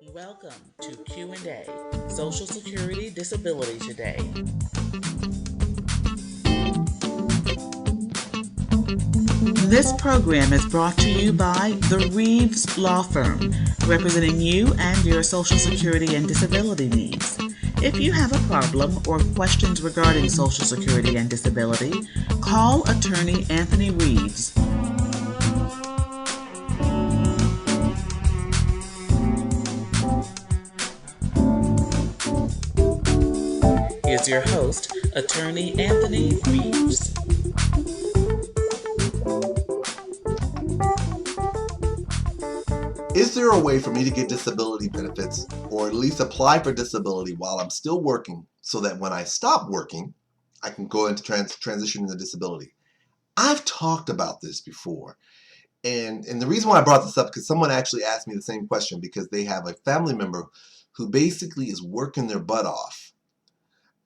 Welcome to Q&A, Social Security Disability Today. This program is brought to you by the Reeves Law Firm, representing you and your Social Security and disability needs. If you have a problem or questions regarding Social Security and disability, call attorney Anthony Reeves. Here's your host, attorney Anthony Reeves. Is there a way for me to get disability benefits or at least apply for disability while I'm still working so that when I stop working, I can go into transition into disability? I've talked about this before. And the reason why I brought this up because someone actually asked me the same question because they have a family member who basically is working their butt off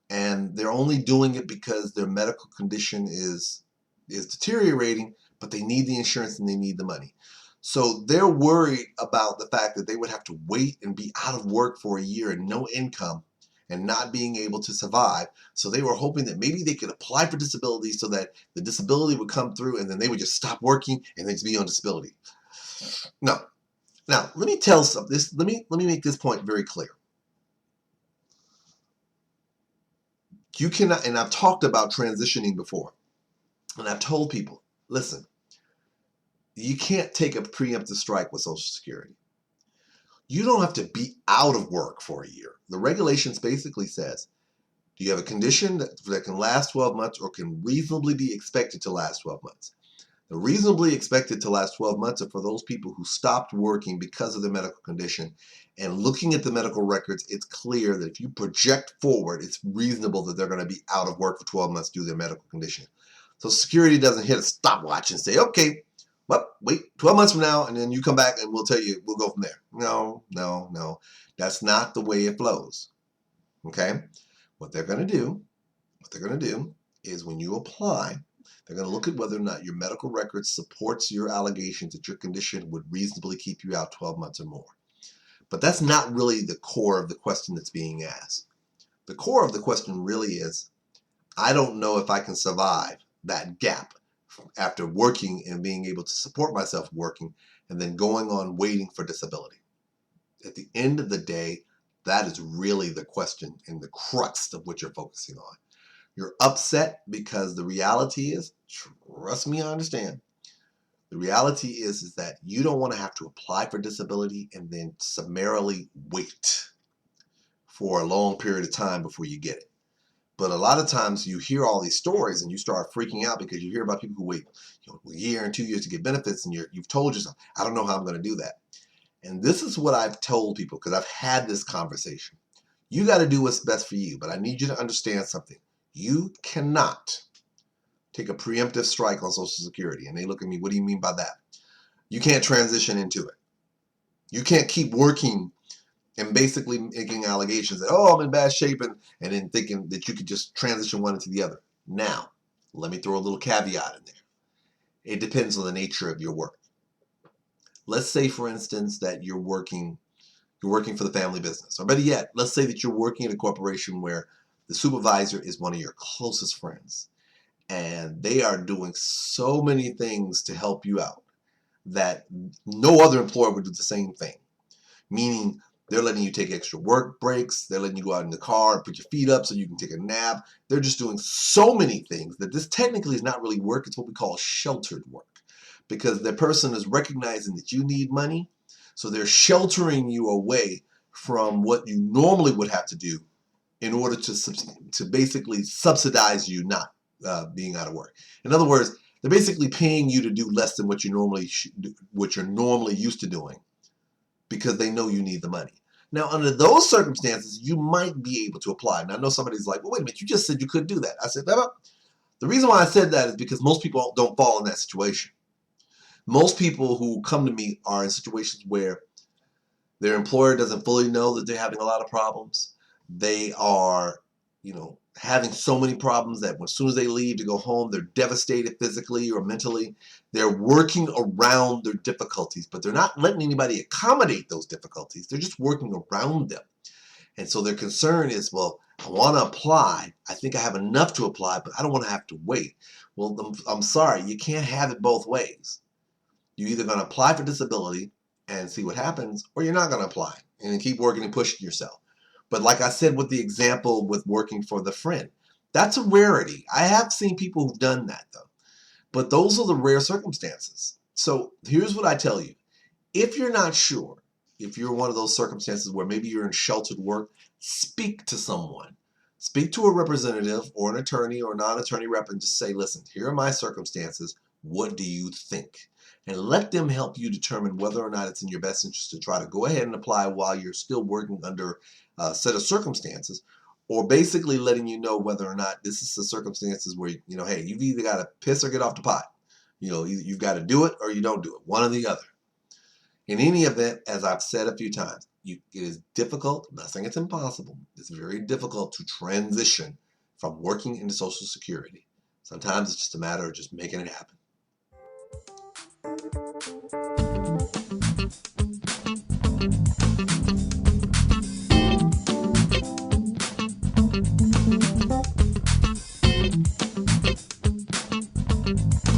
and they're only doing it because their medical condition is deteriorating, but they need the insurance and they need the money. So they're worried about the fact that they would have to wait and be out of work for a year and no income and not being able to survive. So they were hoping that maybe they could apply for disability so that the disability would come through and then they would just stop working and they'd be on disability. No. Now, let me tell some this. Let me make this point very clear. You cannot, and I've talked about transitioning before, and I've told people, listen, you can't take a preemptive strike with Social Security. You don't have to be out of work for a year. The regulations basically says, do you have a condition that can last 12 months or can reasonably be expected to last 12 months? The reasonably expected to last 12 months are for those people who stopped working because of their medical condition. And looking at the medical records, it's clear that if you project forward, it's reasonable that they're going to be out of work for 12 months due to their medical condition. So Security doesn't hit a stopwatch and say, okay, well, wait 12 months from now, and then you come back and we'll tell you, we'll go from there. No. That's not the way it flows. Okay? What they're going to do is when you apply, they're going to look at whether or not your medical record supports your allegations that your condition would reasonably keep you out 12 months or more. But that's not really the core of the question that's being asked. The core of the question really is, I don't know if I can survive that gap after working and being able to support myself working and then going on waiting for disability. At the end of the day, that is really the question and the crux of what you're focusing on. You're upset because the reality is, trust me, I understand. The reality is that you don't want to have to apply for disability and then summarily wait for a long period of time before you get it. But a lot of times you hear all these stories and you start freaking out because you hear about people who wait a year and 2 years to get benefits, and you've told yourself, I don't know how I'm going to do that. And this is what I've told people because I've had this conversation. You got to do what's best for you, but I need you to understand something. You cannot take a preemptive strike on Social Security. And they look at me, what do you mean by that? You can't transition into it. You can't keep working and basically making allegations that, oh, I'm in bad shape, and then thinking that you could just transition one into the other. Now, let me throw a little caveat in there. It depends on the nature of your work. Let's say, for instance, that you're working for the family business. Or better yet, let's say that you're working at a corporation where the supervisor is one of your closest friends. And they are doing so many things to help you out that no other employer would do the same thing. Meaning, they're letting you take extra work breaks. They're letting you go out in the car and put your feet up so you can take a nap. They're just doing so many things that this technically is not really work. It's what we call sheltered work. Because the person is recognizing that you need money, so they're sheltering you away from what you normally would have to do in order to basically subsidize you not being out of work. In other words, they're basically paying you to do less than what you're normally used to doing because they know you need the money. Now, under those circumstances, you might be able to apply. Now, I know somebody's like, well, wait a minute, you just said you couldn't do that. I said, no. The reason why I said that is because most people don't fall in that situation. Most people who come to me are in situations where their employer doesn't fully know that they're having a lot of problems. They are, having so many problems that as soon as they leave to go home, they're devastated physically or mentally. They're working around their difficulties, but they're not letting anybody accommodate those difficulties. They're just working around them. And so their concern is, well, I want to apply. I think I have enough to apply, but I don't want to have to wait. Well, I'm sorry, you can't have it both ways. You're either going to apply for disability and see what happens, or you're not going to apply and keep working and pushing yourself. But like I said with the example with working for the friend, that's a rarity. I have seen people who've done that though, but those are the rare circumstances. So here's what I tell you. If you're not sure, if you're one of those circumstances where maybe you're in sheltered work, speak to someone. Speak to a representative or an attorney or non-attorney rep and just say, listen, here are my circumstances. What do you think? And let them help you determine whether or not it's in your best interest to try to go ahead and apply while you're still working under a set of circumstances, or basically letting you know whether or not this is the circumstances where, hey, you've either got to piss or get off the pot. You've got to do it or you don't do it, one or the other. In any event, as I've said a few times, it is difficult. I'm not saying it's impossible. It's very difficult to transition from working into Social Security. Sometimes it's just a matter of just making it happen.